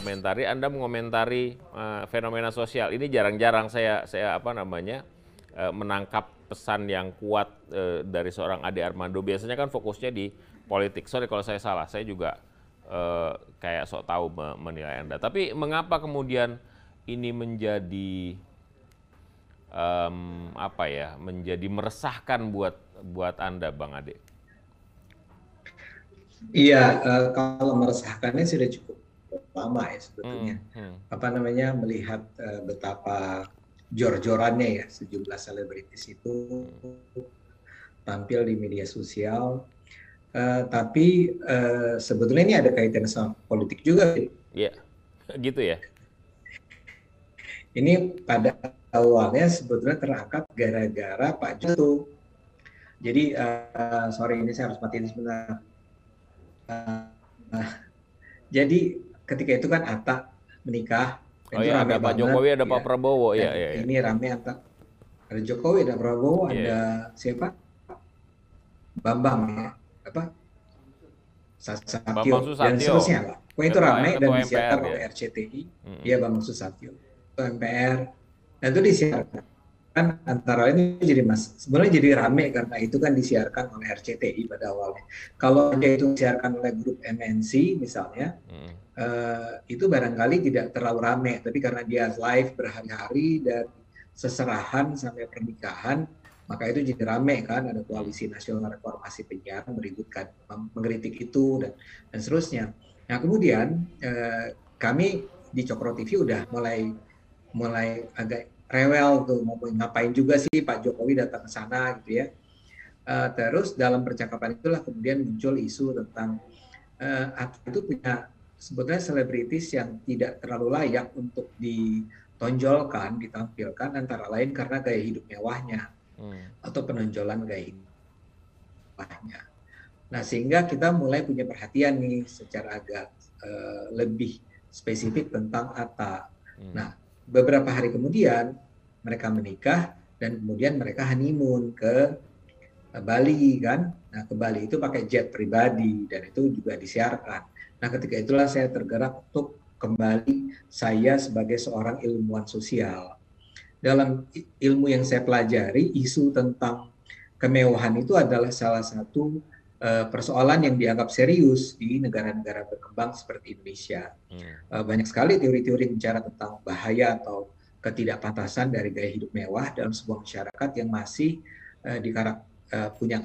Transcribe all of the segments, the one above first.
komentari, Anda mengomentari fenomena sosial. Ini jarang-jarang saya menangkap pesan yang kuat dari seorang Ade Armando. Biasanya kan fokusnya di politik. Sorry kalau saya salah, saya juga kayak sok tahu menilai Anda. Tapi mengapa kemudian ini menjadi menjadi meresahkan buat Anda, Bang Ade? Iya, kalau meresahkannya sudah cukup lama ya sebetulnya. Melihat betapa jor-jorannya ya sejumlah selebritis itu tampil di media sosial. Tapi sebetulnya ini ada kaitan sama politik juga. Iya, gitu ya. Ini pada awalnya sebetulnya terangkat gara-gara Pak Jokowi. Jadi sorry ini saya harus matiin sebentar. Jadi ketika itu kan Atta menikah, Oh itu ya, rame ada Pak banget Jokowi, ada ya. Pak Prabowo, Dan iya. ini rame ada Jokowi, ada Prabowo, Iya, ada siapa? Bambang ya, apa? Bambang Satyo dan Susatyo, seterusnya lah. Pokoknya itu rame dan Ketua MPR disiarkan dia. oleh RCTI. Ya Bambang Susatyo, Ketua MPR. Dan itu disiarkan antara lain sebenarnya jadi rame karena itu kan disiarkan oleh RCTI pada awalnya. Kalau dia itu disiarkan oleh grup MNC misalnya, itu barangkali tidak terlalu rame, tapi karena dia live berhari-hari dari seserahan sampai pernikahan, maka itu jadi rame kan. Ada Koalisi Nasional Reformasi Penyiaran meributkan, mengkritik itu dan seterusnya. Nah kemudian kami di Cokro TV udah mulai agak rewel tuh, mau ngapain juga sih Pak Jokowi datang ke sana gitu ya. Terus dalam percakapan itulah kemudian muncul isu tentang itu punya sebetulnya selebritis yang tidak terlalu layak untuk ditonjolkan, ditampilkan, antara lain karena gaya hidup mewahnya atau penonjolan gaya hidup mewahnya. Nah sehingga kita mulai punya perhatian nih secara agak lebih spesifik tentang Atta. Nah beberapa hari kemudian mereka menikah dan kemudian mereka honeymoon ke Bali kan. Nah ke Bali itu pakai jet pribadi dan itu juga disiarkan. Nah ketika itulah saya tergerak untuk kembali saya sebagai seorang ilmuwan sosial. Dalam ilmu yang saya pelajari, isu tentang kemewahan itu adalah salah satu persoalan yang dianggap serius di negara-negara berkembang seperti Indonesia. Banyak sekali teori-teori bicara tentang bahaya atau ketidakpantasan dari gaya hidup mewah dalam sebuah masyarakat yang masih punya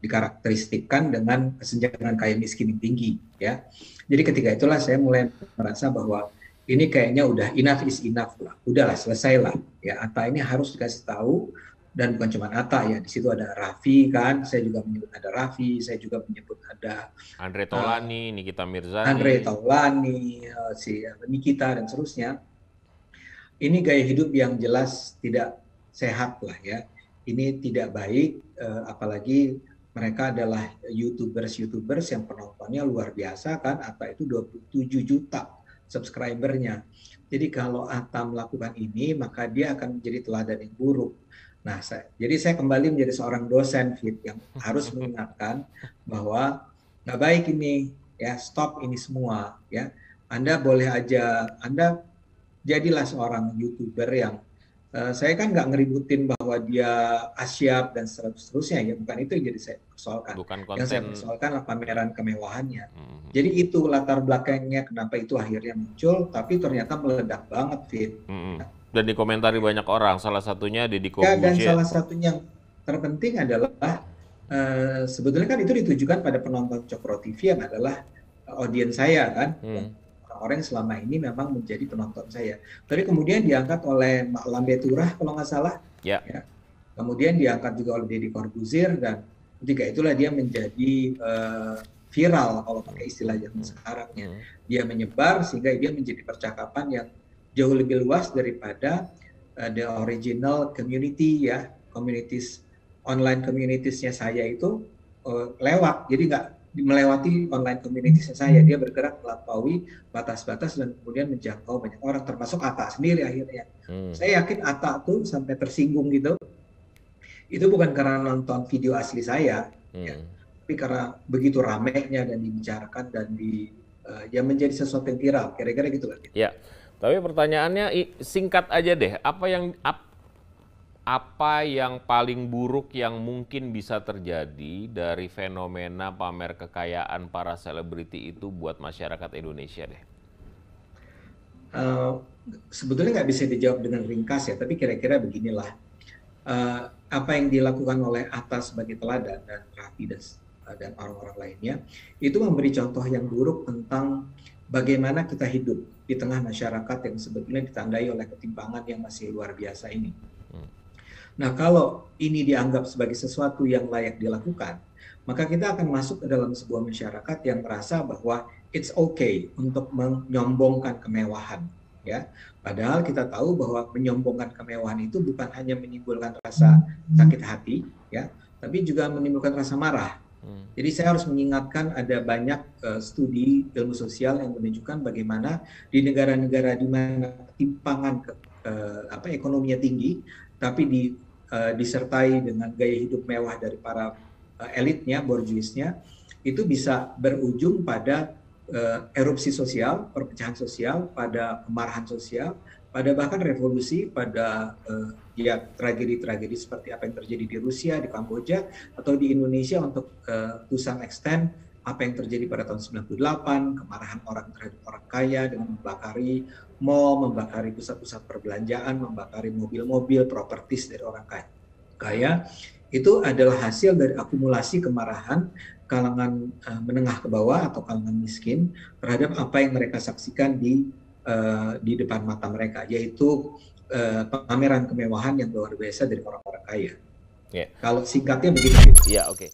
dikarakteristikkan dengan kesenjangan kaya miskin yang tinggi ya. Jadi ketika itulah saya mulai merasa bahwa ini kayaknya udah enough is enough lah, udahlah selesai lah ya. Atta ini harus dikasih tahu, dan bukan cuma Atta ya, di situ ada Raffi kan, saya juga menyebut ada Raffi, saya juga menyebut ada Andre Taulany, Nikita Mirzani, Andre Taulany, si Nikita dan seterusnya. Ini gaya hidup yang jelas tidak sehat lah ya. Ini tidak baik, apalagi mereka adalah YouTubers yang penontonnya luar biasa kan. Atta itu 27 juta subscribernya. Jadi kalau Atta melakukan ini, maka dia akan menjadi teladan yang buruk. Nah, jadi saya kembali menjadi seorang dosen Fit yang harus mengingatkan bahwa nggak baik ini ya, stop ini semua ya. Anda boleh aja, Anda jadilah seorang YouTuber yang saya kan nggak ngeributin bahwa dia asyap dan seterusnya ya, bukan itu yang jadi saya persoalkan. bukan Yang saya konten. persoalkan adalah pameran kemewahannya. Jadi itu latar belakangnya kenapa itu akhirnya muncul, tapi ternyata meledak banget Fit. Dan dikomentari banyak orang, salah satunya Deddy Ya, dan Corbuzier. salah satunya yang terpenting adalah sebetulnya kan itu ditujukan pada penonton Cokro TV yang adalah audiens saya kan. Orang yang selama ini memang menjadi penonton saya. Tapi kemudian diangkat oleh Mak Lambe Turah kalau nggak salah. Ya. Ya. Kemudian diangkat juga oleh Deddy Corbuzier, dan ketika itulah dia menjadi viral kalau pakai istilah zaman sekarangnya. Dia menyebar sehingga dia menjadi percakapan yang jauh lebih luas daripada the original community ya, online communitiesnya saya itu lewat. Jadi nggak melewati online community saya, dia bergerak melampaui batas-batas dan kemudian menjangkau banyak orang, termasuk Atta sendiri akhirnya. Saya yakin Atta tuh sampai tersinggung gitu, itu bukan karena nonton video asli saya, ya, tapi karena begitu ramainya dan dibicarakan dan yang menjadi sesuatu yang viral, kira-kira gitu kan. Ya, tapi pertanyaannya singkat aja deh, apa yang paling buruk yang mungkin bisa terjadi dari fenomena pamer kekayaan para selebriti itu buat masyarakat Indonesia deh? Sebetulnya nggak bisa dijawab dengan ringkas ya, tapi kira-kira beginilah. Apa yang dilakukan oleh Atta sebagai teladan dan Raffi dan orang-orang lainnya, itu memberi contoh yang buruk tentang bagaimana kita hidup di tengah masyarakat yang sebetulnya ditandai oleh ketimpangan yang masih luar biasa ini. Nah, kalau ini dianggap sebagai sesuatu yang layak dilakukan, maka kita akan masuk ke dalam sebuah masyarakat yang merasa bahwa it's okay untuk menyombongkan kemewahan, ya. Padahal kita tahu bahwa menyombongkan kemewahan itu bukan hanya menimbulkan rasa sakit hati, ya, tapi juga menimbulkan rasa marah. Jadi saya harus mengingatkan ada banyak studi ilmu sosial yang menunjukkan bagaimana di negara-negara di mana ketimpangan ekonominya tinggi, tapi disertai dengan gaya hidup mewah dari para elitnya, borjuisnya, itu bisa berujung pada erupsi sosial, perpecahan sosial, pada kemarahan sosial, pada bahkan revolusi, pada tragedi-tragedi seperti apa yang terjadi di Rusia, di Kamboja, atau di Indonesia untuk to some extent apa yang terjadi pada tahun 98, kemarahan orang terhadap orang kaya dengan membakari mall, membakari pusat-pusat perbelanjaan, membakari mobil-mobil, propertis dari orang kaya. Itu adalah hasil dari akumulasi kemarahan kalangan menengah ke bawah atau kalangan miskin terhadap apa yang mereka saksikan di depan mata mereka, yaitu pameran kemewahan yang luar biasa dari orang-orang kaya. Yeah. Kalau singkatnya begitu. Yeah, oke.